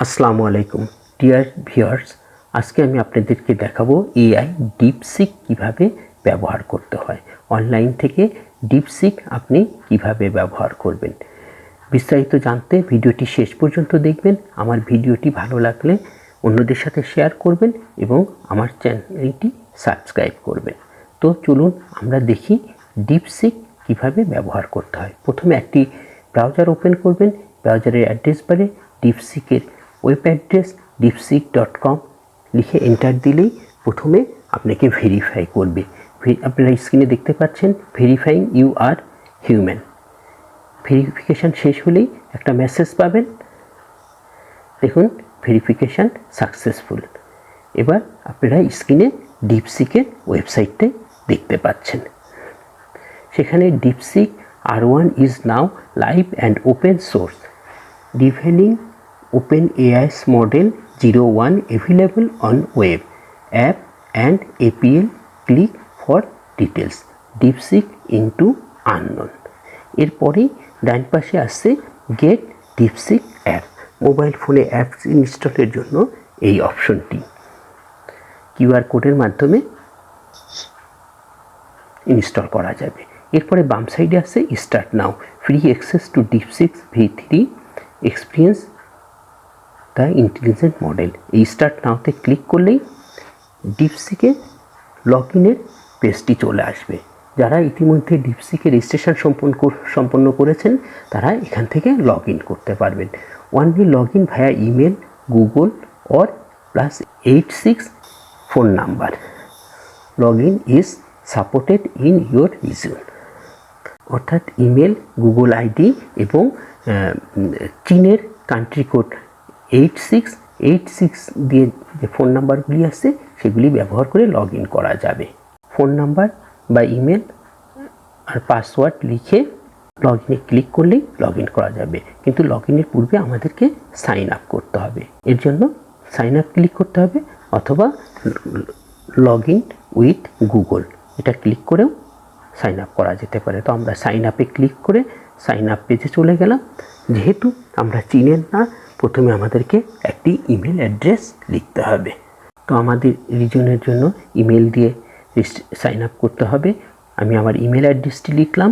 আসসালামু আলাইকুম dear viewers, আজকে আমি আপনাদেরকে দেখাবো এআই ডিপসিক কিভাবে ব্যবহার করতে হয়। অনলাইন থেকে ডিপসিক আপনি কিভাবে ব্যবহার করবেন, বিস্তারিত জানতে ভিডিওটি শেষ পর্যন্ত দেখবেন। আমার ভিডিওটি ভালো লাগলে অন্যদের সাথে শেয়ার করবেন এবং আমার চ্যানেলটি সাবস্ক্রাইব করবেন। তো চলুন আমরা দেখি ডিপসিক কিভাবে ব্যবহার করতে হয়। প্রথমে একটি ব্রাউজার ওপেন করবেন। ব্রাউজারের অ্যাড্রেস বারে ডিপসিকের ওয়েব অ্যাড্রেস deepseek.com লিখে এন্টার দিলেই প্রথমে আপনাকে ভেরিফাই করবে। আপনারা স্ক্রিনে দেখতে পাচ্ছেন verifying you are human. Verification শেষ হলেই একটা মেসেজ পাবেন, দেখুন ভেরিফিকেশান সাকসেসফুল। এবার আপনারা স্ক্রিনে ডিপসিকের ওয়েবসাইটটাই দেখতে পাচ্ছেন। সেখানে DeepSeek R1 is now live and open source. Defining OpenAI's Model 01 available on web, app and APL. Click for details. DeepSeek into unknown. এরপরেই ডান পাশে আসছে গেট ডিপসিক অ্যাপ। মোবাইল ফোনে অ্যাপস ইনস্টলের জন্য এই অপশনটি কিউআর কোডের মাধ্যমে ইনস্টল করা যাবে। এরপরে বাম সাইডে আসছে start now, free access to DeepSeek V3 experience the intelligent model. এই স্টার্ট নাওতে ক্লিক করলেই ডিপসিকের লগ ইনের পেজটি চলে আসবে। যারা ইতিমধ্যে ডিপসিকে রেজিস্ট্রেশন সম্পন্ন করেছেন তারা এখান থেকে লগ ইন করতে পারবেন। Only log in via email, Google or +86 phone number. Log in is supported in your reason, অর্থাৎ ইমেল, গুগল আইডি এবং চীনের কান্ট্রি কোড 8686 দিয়ে যে ফোন নাম্বারগুলি আছে সেগুলি ব্যবহার করে লগ ইন করা যাবে। ফোন নাম্বার বা ইমেল আর পাসওয়ার্ড লিখে লগ ইনে ক্লিক করলেই লগ ইন করা যাবে, কিন্তু লগ ইনের পূর্বে আমাদেরকে সাইন আপ করতে হবে। এর জন্য সাইন আপ ক্লিক করতে হবে অথবা লগ ইন উইথ গুগল, এটা ক্লিক করেও সাইন আপ করা যেতে পারে। তো আমরা সাইন আপে ক্লিক করে সাইন আপ পেজে চলে গেলাম। যেহেতু আমরা চিনেন না, প্রথমে আমাদেরকে একটি ইমেল অ্যাড্রেস লিখতে হবে। তো আমাদের রিজনের জন্য ইমেল দিয়ে সাইন আপ করতে হবে। আমি আমার ইমেল অ্যাড্রেসটি লিখলাম।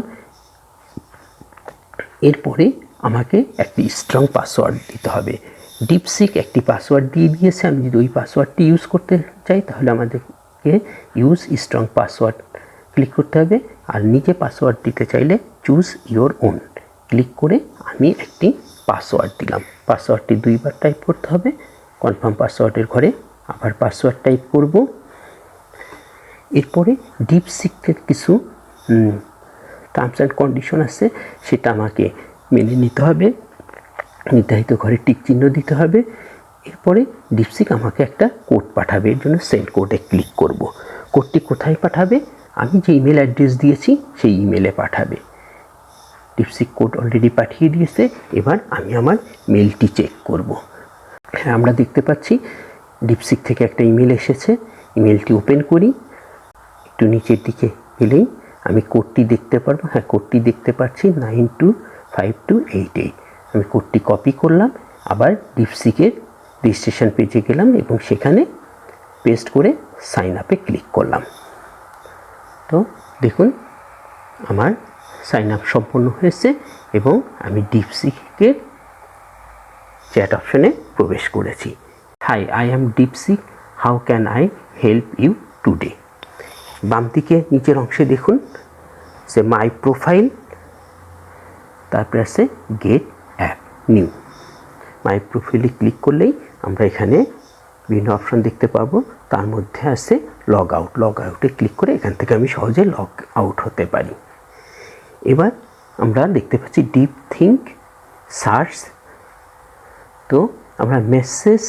এরপরে আমাকে একটি স্ট্রং পাসওয়ার্ড দিতে হবে। ডিপসিক একটি পাসওয়ার্ড দিয়ে দিয়েছে, আমি যদি ওই পাসওয়ার্ডটি ইউজ করতে চাই তাহলে আমাদেরকে ইউজ স্ট্রং পাসওয়ার্ড ক্লিক করতে হবে। আর নিজে পাসওয়ার্ড দিতে চাইলে চুজ ইয়োর ওন ক্লিক করে আমি একটি পাসওয়ার্ড দিলাম। পাসওয়ার্ডটি 2 বার টাইপ করতে হবে। কনফার্ম পাসওয়ার্ডের ঘরে আবার পাসওয়ার্ড টাইপ করব। এরপরে ডিপসিকের কিছু টার্মস অ্যান্ড কন্ডিশন আছে, সেটা আমাকে মেনে নিতে হবে। নির্ধারিত ঘরে টিক চিহ্ন দিতে হবে। এরপরে ডিপসিক আমাকে একটা কোড পাঠাবে, এর জন্য সেন্ড কোডে ক্লিক করব। কোডটি কোথায় পাঠাবে? আমি যে ইমেল অ্যাড্রেস দিয়েছি সেই ইমেলে পাঠাবে। ডিপসিক কোড অলরেডি পাঠিয়ে দিয়েছে। এবার আমি আমার মেলটি চেক করব। হ্যাঁ, আমরা দেখতে পাচ্ছি ডিপসিক থেকে একটা ইমেল এসেছে। ইমেলটি ওপেন করি। একটু নিচের দিকে গেলেই আমি কোডটি দেখতে পারবো। হ্যাঁ, কোডটি দেখতে পাচ্ছি 925288। আমি কোডটি কপি করলাম, আবার ডিপসিকের রেজিস্ট্রেশন পেজে গেলাম এবং সেখানে পেস্ট করে সাইন আপে ক্লিক করলাম। তো দেখুন আমার সাইন আপ সম্পন্ন হয়েছে এবং আমি ডিপসিকের চ্যাট অপশনে প্রবেশ করেছি। Hi, I am DeepSeek, how can I help you today. বাম দিকে নিচের অংশে দেখুন সে মাই প্রোফাইল, তারপরে আছে গেট অ্যাপ নিউ। মাই প্রোফাইলে ক্লিক করলেই আমরা এখানে বিভিন্ন অপশন দেখতে পাবো। তার মধ্যে আছে লগ আউট। লগ আউটে ক্লিক করে এখান থেকে আমি সহজে লগ আউট হতে পারি। এবার আমরা দেখতে পাচ্ছি ডিপ থিঙ্ক সার্চ। তো আমরা মেসেজ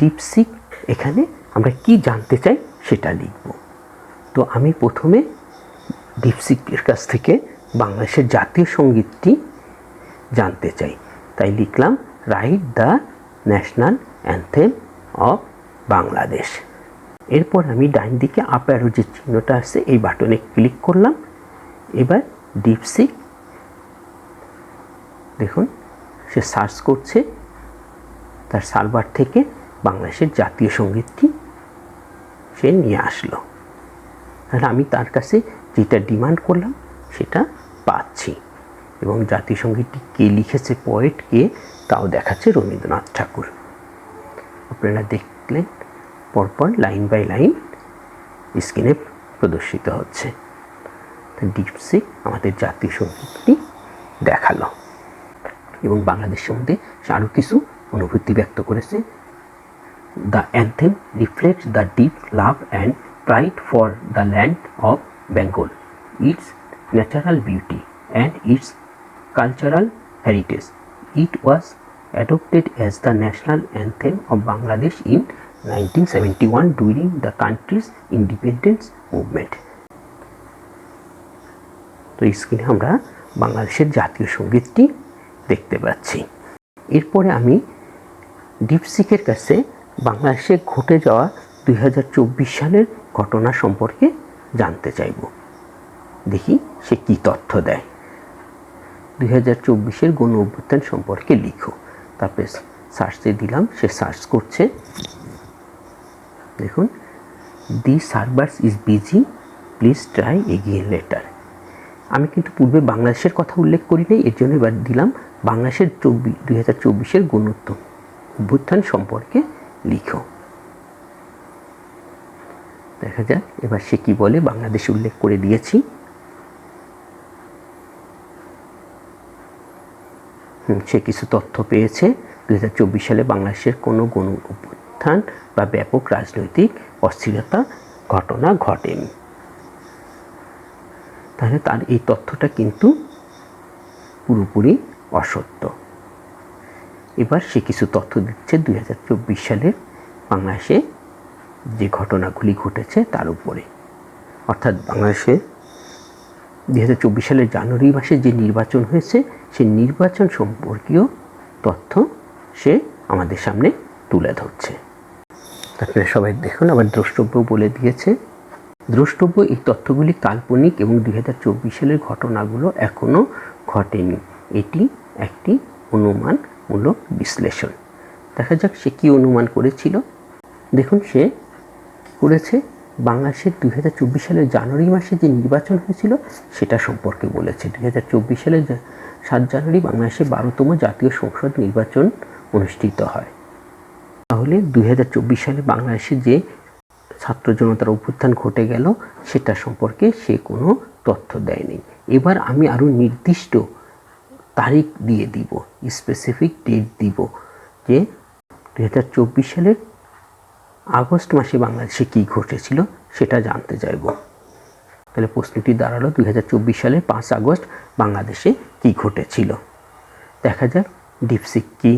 ডিপসিক, এখানে আমরা কি জানতে চাই সেটা লিখব। তো আমি প্রথমে ডিপসিকের কাছ থেকে বাংলাদেশের জাতীয় সঙ্গীতটি জানতে চাই, তাই লিখলাম write the national anthem of Bangladesh. এরপর আমি ডাইন দিকে আপ অ্যারো যে চিহ্নটা আছে এই বাটনে ক্লিক করলাম। এবার ডিপসিক দেখুন সে সার্চ করছে তার সার্ভার থেকে বাংলাদেশের জাতীয় সঙ্গীতটি সে নিয়ে আসলো। তাহলে আমি তার কাছে যেটা ডিমান্ড করলাম সেটা পাচ্ছি, এবং জাতীয় সঙ্গীতটি কে লিখেছে, পোয়েট কে, তাও দেখাচ্ছে রবীন্দ্রনাথ ঠাকুর। আপনারা দেখলেন পরপর লাইন বাই লাইন স্ক্রিনে প্রদর্শিত হচ্ছে। ডিপসিক আমাদের জাতীয় সঙ্গীতটি দেখালো, এবং বাংলাদেশের মধ্যে আরও কিছু অনুভূতি ব্যক্ত করেছে। The anthem reflects the deep love and pride for the land of Bengal, its natural beauty and its cultural heritage. It was adopted as the national anthem of Bangladesh in 1971 during the country's independence movement. তো স্ক্রিনে আমরা বাংলাদেশের জাতীয় সঙ্গীতটি দেখতে পাচ্ছি। এরপরে আমি ডিপসিকের কাছে বাংলাদেশে ঘটে যাওয়া 2024 সালের ঘটনা সম্পর্কে জানতে চাইব। দেখি সে কি তথ্য দেয়। 2024-এর গণ অভ্যুত্থান সম্পর্কে লিখো। তারপরে সার্চে দিলাম, সে সার্চ করছে। দেখুন, the server is busy, please try again later. আমি কিন্তু পূর্বে বাংলাদেশের কথা উল্লেখ করি নাই, এর জন্য এবার দিলাম বাংলাদেশের 2024-এর গণ অভ্যুত্থান সম্পর্কে লিখো। দেখা যাক এবার সে কি বলে। বাংলাদেশ উল্লেখ করে দিয়েছি। সে কিছু তথ্য পেয়েছে। 2024 সালে বাংলাদেশের কোনো গণ অভ্যুত্থান বা ব্যাপক রাজনৈতিক অস্থিরতা ঘটনা ঘটেনি। তাহলে তার এই তথ্যটা কিন্তু পুরোপুরি অসত্য। এবার সে কিছু তথ্য দিচ্ছে 2024 সালের বাংলাদেশে যে ঘটনাগুলি ঘটেছে তার উপরে। অর্থাৎ বাংলাদেশে 2024 সালের জানুয়ারি মাসে যে নির্বাচন হয়েছে সেই নির্বাচন সম্পর্কীয় তথ্য সে আমাদের সামনে তুলে ধরছে। আপনারা সবাই দেখুন, আবার দ্রষ্টব্য বলে দিয়েছে। দ্রষ্টব্য এই তথ্যগুলি কাল্পনিক এবং 2024 সালের ঘটনাগুলো এখনও ঘটেনি। এটি একটি অনুমানমূলক বিশ্লেষণ। দেখা যাক সে কি অনুমান করেছিল। দেখুন সে কী করেছে, বাংলাদেশের 2024 সালের জানুয়ারি মাসে যে নির্বাচন হয়েছিল সেটা সম্পর্কে বলেছে। 2024 সালের 7 জানুয়ারি বাংলাদেশে 12তম জাতীয় সংসদ নির্বাচন অনুষ্ঠিত হয়। তাহলে 2024 সালে বাংলাদেশে যে ছাত্র জনতার অভ্যুত্থান ঘটে গেল সেটা সম্পর্কে সে কোনো তথ্য দেয়নি। এবার আমি আরও নির্দিষ্ট তারিখ দিয়ে দিব, স্পেসিফিক ডেট দিব, যে 2024 সালের আগস্ট মাসে বাংলাদেশে কী ঘটেছিল সেটা জানতে চাইব। তাহলে প্রশ্নটি দাঁড়ালো 2024 সালের 5 আগস্ট বাংলাদেশে কী ঘটেছিল। দেখা যাক ডিপসিক কী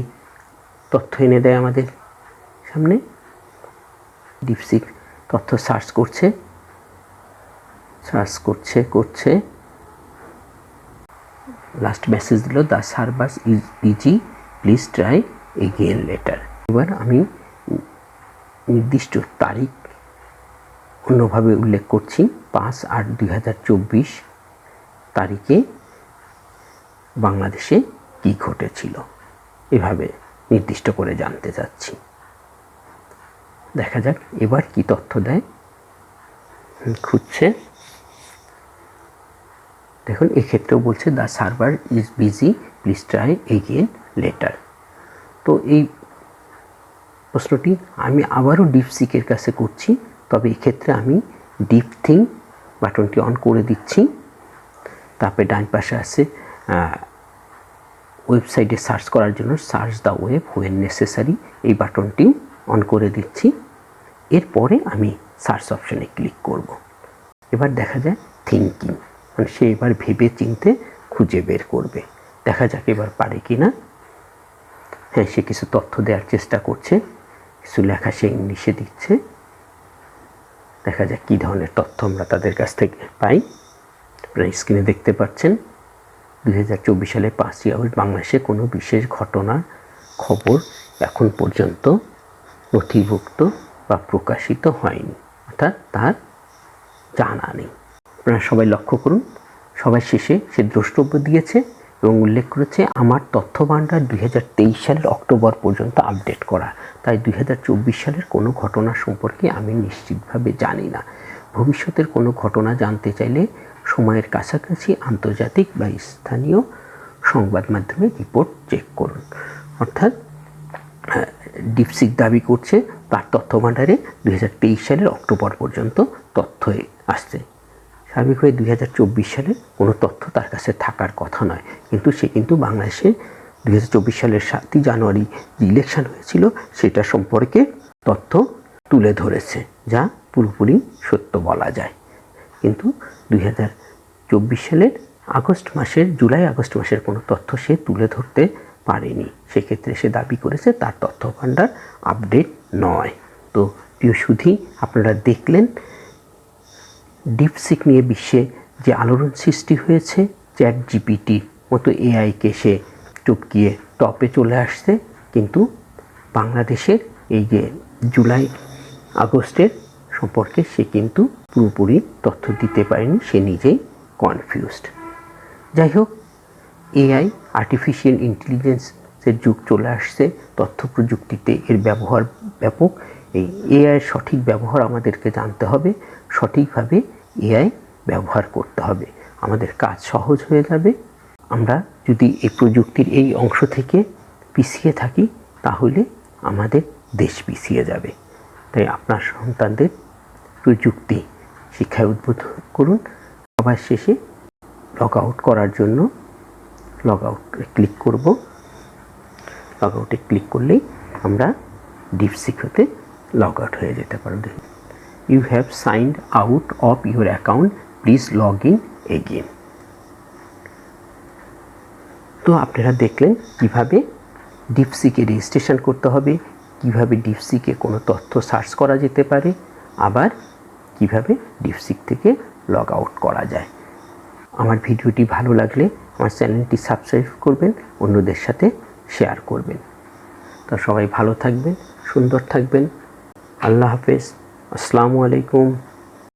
তথ্য এনে দেয় আমাদের সামনে। ডিপসিক তথ্য সার্চ করছে লাস্ট মেসেজ দিল, the server is busy, please try again letter. এবার আমি নির্দিষ্ট তারিখ অন্যভাবে উল্লেখ করছি। 5/8/2024 তারিখে বাংলাদেশে কী ঘটেছিল এভাবে নির্দিষ্ট করে জানতে চাচ্ছি। দেখা যাক এবার কি তথ্য দেয়। খুঁজছে। দেখুন এক্ষেত্রেও বলছে the server is busy, please try again letter. তো এই প্রশ্নটি আমি আবারও ডিপসিকের কাছে করছি, তবে এক্ষেত্রে আমি ডিপ থিঙ্ক বাটনটি অন করে দিচ্ছি। তারপরে ডান পাশে আছে ওয়েবসাইটে সার্চ করার জন্য search the web when necessary, এই বাটনটি অন করে দিচ্ছি। এরপরে আমি সার্চ অপশানে ক্লিক করব। এবার দেখা যায় থিঙ্কিং, মানে সে এবার ভেবে চিনতে খুঁজে বের করবে। দেখা যাক এবার পারে কি না। হ্যাঁ, সে কিছু তথ্য দেওয়ার চেষ্টা করছে, কিছু লেখা সে ইংলিশে দিচ্ছে। দেখা যাক কী ধরনের তথ্য আমরা তাদের কাছ থেকে পাই। আপনারা স্ক্রিনে দেখতে পাচ্ছেন 2024 সালে 5ই আগস্ট বাংলাদেশে কোনো বিশেষ ঘটনার খবর এখন পর্যন্ত নথিভুক্ত বা প্রকাশিত হয়নি, অর্থাৎ তার জানা নেই। আপনারা সবাই লক্ষ্য করুন, সবাই শেষে সে দ্রষ্টব্য দিয়েছে এবং উল্লেখ করেছে আমার তথ্য ভাণ্ডার 2023 সালের অক্টোবর পর্যন্ত আপডেট করা, তাই 2024 সালের কোনো ঘটনা সম্পর্কে আমি নিশ্চিতভাবে জানি না। ভবিষ্যতের কোনো ঘটনা জানতে চাইলে সময়ের কাছাকাছি আন্তর্জাতিক বা স্থানীয় সংবাদ মাধ্যমে রিপোর্ট চেক করুন। অর্থাৎ ডিপসিক দাবি করছে তার তথ্য ভাণ্ডারে 2023 সালের অক্টোবর পর্যন্ত তথ্য আসছে। স্বাভাবিকভাবে 2024 সালে কোনো তথ্য তার কাছে থাকার কথা নয়, কিন্তু সে কিন্তু বাংলাদেশে 2024 সালের 7ই জানুয়ারি যে ইলেকশন হয়েছিল সেটা সম্পর্কে তথ্য তুলে ধরেছে, যা পুরোপুরি সত্য বলা যায়। কিন্তু 2024 সালের জুলাই আগস্ট মাসের কোনো তথ্য সে তুলে ধরতে পারেনি। সেক্ষেত্রে সে দাবি করেছে তার তথ্য ভাণ্ডার আপডেট নয়। তো প্রিয় সুধী, আপনারা দেখলেন ডিপসিক নিয়ে বিশ্বে যে আলোড়ন সৃষ্টি হয়েছে। ChatGPT মতো এআইকে সে টপকিয়ে টপে চলে আসছে, কিন্তু বাংলাদেশের এই যে জুলাই আগস্টের সম্পর্কে সে কিন্তু পুরোপুরি তথ্য দিতে পারেনি, সে নিজেই কনফিউজড। যাই হোক, এআই আর্টিফিশিয়াল ইন্টেলিজেন্সের যুগ চলে আসছে, তথ্য প্রযুক্তিতে এর ব্যবহার ব্যাপক। এই এআইয়ের সঠিক ব্যবহার আমাদেরকে জানতে হবে, সঠিকভাবে এআই ব্যবহার করতে হবে, আমাদের কাজ সহজ হয়ে যাবে। আমরা যদি এই প্রযুক্তির এই অংশ থেকে পিছিয়ে থাকি তাহলে আমাদের দেশ পিছিয়ে যাবে। তাই আপনার সন্তানদের প্রযুক্তি শিক্ষায় উদ্বুদ্ধ করুন। সবার শেষে লগ আউট করার জন্য লগ আউটে ক্লিক করব। লগ আউটে ক্লিক করলেই আমরা ডিপসিক হতে লগ আউট হয়ে যেতে পারব। You have signed out of your account, please log in again. তো আপনারা দেখলেন কিভাবে ডিপসিকে রেজিস্ট্রেশন করতে হবে, কিভাবে ডিপসিকে কোনো তথ্য সার্চ করা যেতে পারে, আবার কিভাবে ডিপসিক থেকে লগ আউট করা যায়। আমার ভিডিওটি ভালো লাগলে আমার চ্যানেলটি সাবস্ক্রাইব করবেন, অন্যদের সাথে শেয়ার করবেন। তো সবাই ভালো থাকবেন, সুন্দর থাকবেন। আল্লাহ হাফেজ, আসসালামু আলাইকুম।